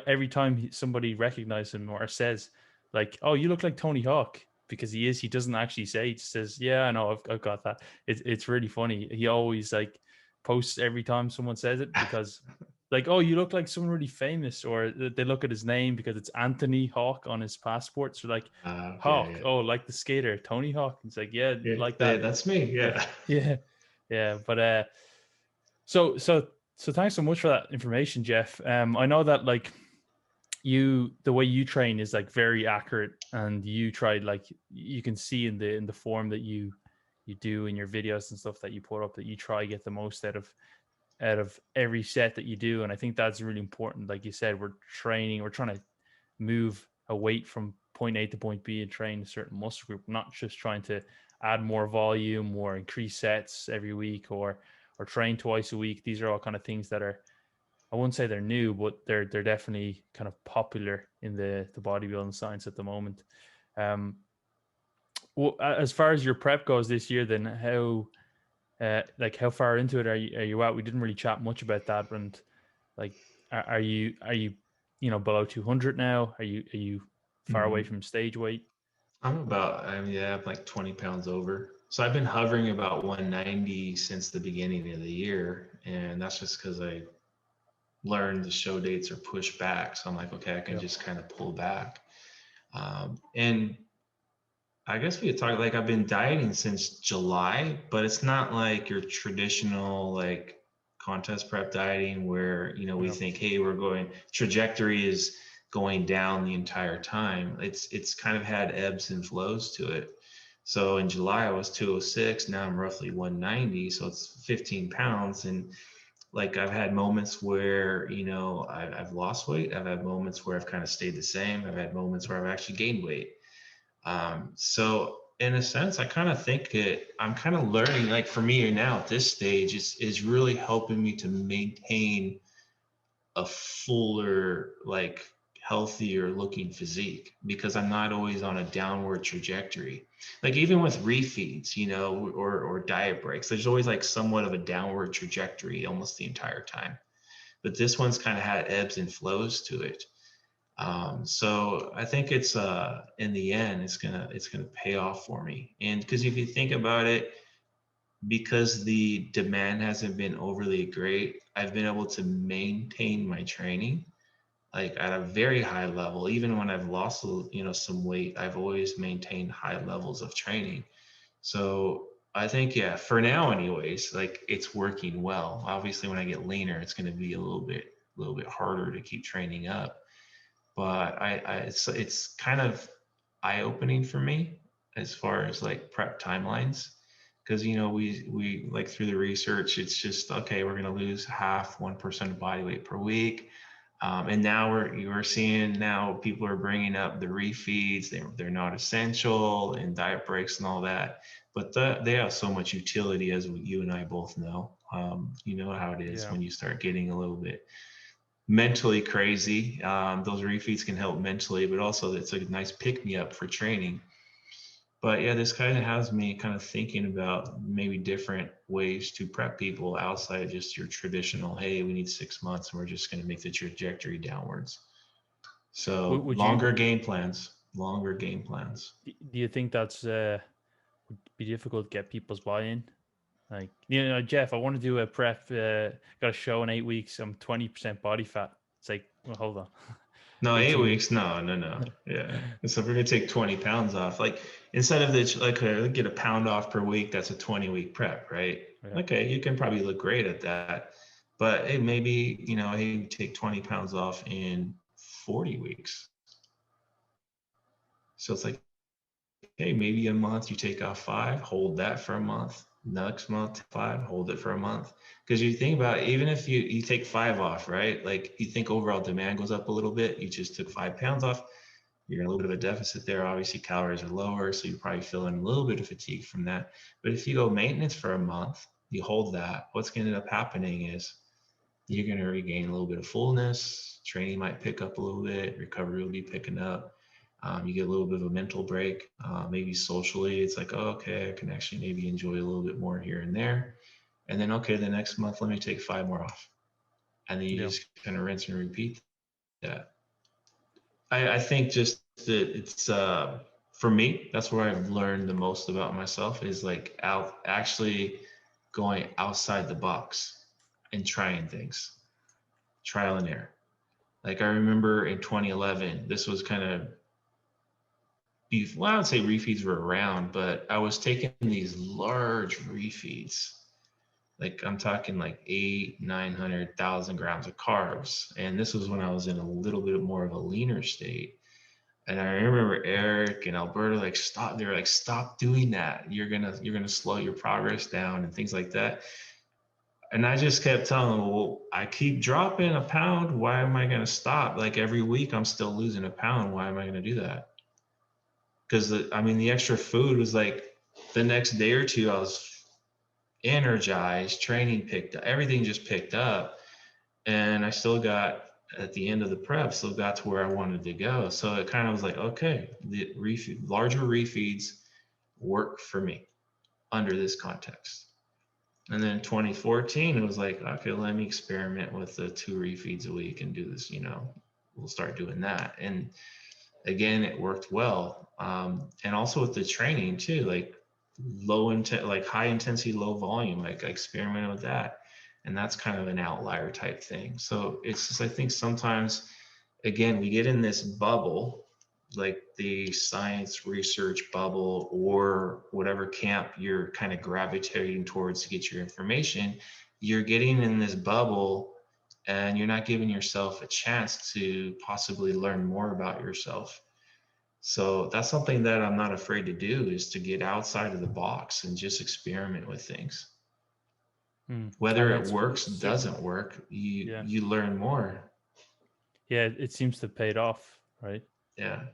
every time somebody recognizes him or says like, "Oh, you look like Tony Hawk," because he is. He doesn't actually say. He just says, "Yeah, I know. I've got that." It's really funny. He always like posts every time someone says it because like, "Oh, you look like someone really famous," or they look at his name because it's Anthony Hawk on his passport. So like, Hawk, Okay, oh, like the skater Tony Hawk. It's like, yeah, yeah, like yeah, that. that's me. Yeah, Yeah. yeah, yeah. But so so so thanks so much for that information, Jeff. I know that like the way you train is like very accurate, and you tried like you can see in the form that you do in your videos and stuff that you put up that you try to get the most out of every set that you do, and I think that's really important. Like you said, we're trying to move a weight from point A to point B and train a certain muscle group, not just trying to add more volume or increase sets every week or train twice a week. These are all kind of things that are, I wouldn't say they're new, but they're definitely kind of popular in the bodybuilding science at the moment. Um, well, as far as your prep goes this year, then how far into it are you at? We didn't really chat much about that, and like, are you below 200 now? Are you far away Mm-hmm. from stage weight? I'm like 20 pounds over. So I've been hovering about 190 since the beginning of the year, and that's just because I learned the show dates are pushed back. So I'm like, okay, I can Yeah, just kind of pull back. And I guess we could talk, like I've been dieting since July, but it's not like your traditional like contest prep dieting where, we yeah, think, hey, we're going trajectory is going down the entire time. It's kind of had ebbs and flows to it. So in July I was 206, now I'm roughly 190, so it's 15 pounds. And like I've had moments where, I've lost weight. I've had moments where I've kind of stayed the same. I've had moments where I've actually gained weight. So in a sense, I kind of think I'm kind of learning, like for me now at this stage, is really helping me to maintain a fuller, like healthier looking physique because I'm not always on a downward trajectory. Like even with refeeds, you know, or diet breaks, there's always like somewhat of a downward trajectory almost the entire time. But this one's kind of had ebbs and flows to it. So I think it's in the end it's gonna pay off for me. And because if you think about it, because the demand hasn't been overly great, I've been able to maintain my training like at a very high level. Even when I've lost, some weight, I've always maintained high levels of training. So I think, yeah, for now, anyways, like it's working well. Obviously, when I get leaner, it's going to be a little bit harder to keep training up. But it's kind of eye opening for me as far as like prep timelines because we like through the research it's just okay, we're going to lose half 1% of body weight per week. And now we're seeing now people are bringing up the refeeds. They're not essential and diet breaks and all that, but they have so much utility, as you and I both know. You know how it is Yeah. when you start getting a little bit mentally crazy. Those refeeds can help mentally, but also it's a nice pick me up for training. But yeah, this kind of has me kind of thinking about maybe different ways to prep people outside of just your traditional, hey, we need 6 months and we're just going to make the trajectory downwards. So Would you longer game plans. do you think that's would be difficult to get people's buy-in? Like, Jeff, I want to do a prep. Got a show in 8 weeks. I'm 20% body fat. It's like, well, hold on. No, Wait eight till you. weeks. No, no, no. Yeah. So if we're gonna take 20 pounds off, like instead of the like get a pound off per week, that's a 20-week prep, right? Yeah. Okay, you can probably look great at that. But hey, maybe, hey, you take 20 pounds off in 40 weeks. So it's like, hey, maybe a month you take off 5, hold that for a month. Next month, 5, hold it for a month. Because you think about it, even if you take 5 off, right? Like you think overall demand goes up a little bit, you just took 5 pounds off, you're in a little bit of a deficit there. Obviously, calories are lower, so you're probably feeling a little bit of fatigue from that. But if you go maintenance for a month, you hold that, what's going to end up happening is you're going to regain a little bit of fullness. Training might pick up a little bit. Recovery will be picking up. You get a little bit of a mental break. Maybe socially, it's like, oh, okay, I can actually maybe enjoy a little bit more here and there. And then, okay, the next month, let me take 5 more off. And then you Yeah. just kind of rinse and repeat that. I think just that it's for me, that's where I've learned the most about myself is like out actually going outside the box and trying things, trial and error. Like I remember in 2011, this was kind of well, I would say refeeds were around, but I was taking these large refeeds. Like I'm talking like 900,000 grams of carbs. And this was when I was in a little bit more of a leaner state. And I remember Eric and Alberta like stop. They were like, stop doing that. You're gonna slow your progress down and things like that. And I just kept telling them, well, I keep dropping a pound. Why am I gonna stop? Like every week I'm still losing a pound. Why am I gonna do that? Because the extra food was like the next day or two I was energized, training picked up, everything just picked up, and I still got at the end of the prep, still got to where I wanted to go. So it kind of was like, okay, the larger refeeds work for me under this context. And then 2014, it was like, okay, let me experiment with the 2 refeeds a week and do this, we'll start doing that. And again, it worked well. And also with the training too, like like high intensity, low volume, like I experimented with that. And that's kind of an outlier type thing. So it's just, I think sometimes, again, we get in this bubble, like the science research bubble or whatever camp you're kind of gravitating towards to get your information. You're getting in this bubble and you're not giving yourself a chance to possibly learn more about yourself. So that's something that I'm not afraid to do, is to get outside of the box and just experiment with things. And Whether it that's works, doesn't work, you yeah, you learn more. yeah. It seems to have paid off, right? Yeah.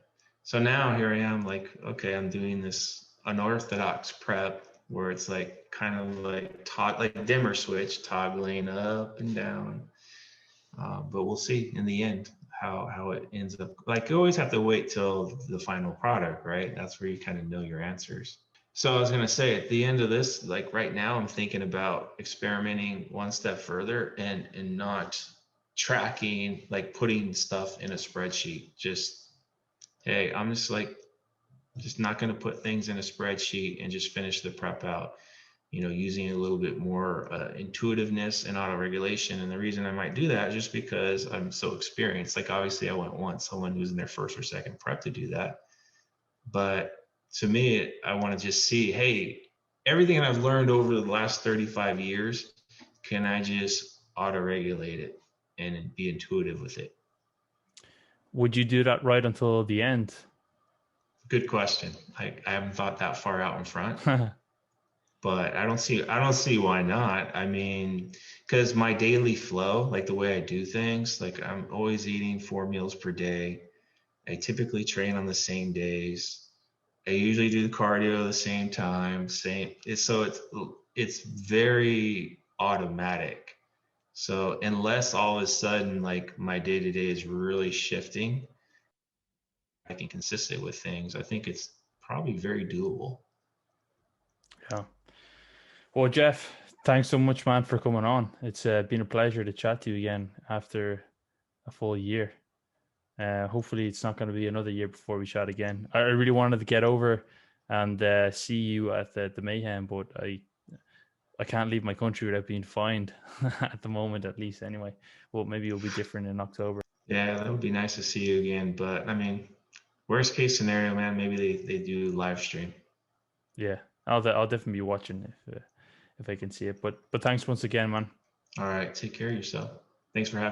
So now here I am, like, okay, I'm doing this unorthodox prep where it's like kind of like dimmer switch, toggling up and down. But we'll see in the end how it ends up. Like you always have to wait till the final product, right? That's where you kind of know your answers. So I was gonna say at the end of this, like right now, I'm thinking about experimenting one step further and not tracking, like putting stuff in a spreadsheet. Just hey, I'm just not gonna put things in a spreadsheet and just finish the prep out. Using a little bit more intuitiveness and auto regulation. And the reason I might do that is just because I'm so experienced. Like obviously, I wouldn't want someone who's in their first or second prep to do that. But to me, I want to just see, hey, everything I've learned over the last 35 years, can I just auto regulate it and be intuitive with it? Would you do that right until the end? Good question. I haven't thought that far out in front, but I don't see why not. I mean, because my daily flow, like the way I do things, like I'm always eating 4 meals per day. I typically train on the same days. I usually do the cardio at the same time. It's very automatic. So unless all of a sudden like my day to day is really shifting, I can consistent with things. I think it's probably very doable. Yeah. Well, Jeff, thanks so much, man, for coming on. It's been a pleasure to chat to you again after a full year. Hopefully, it's not going to be another year before we chat again. I really wanted to get over and see you at the Mayhem, but I can't leave my country without being fined at the moment, at least. Anyway, well, maybe it'll be different in October. Yeah, that would be nice to see you again. But I mean, worst case scenario, man, maybe they do live stream. Yeah, I'll definitely be watching if I can see it. But thanks once again, man. All right, take care of yourself. Thanks for having me.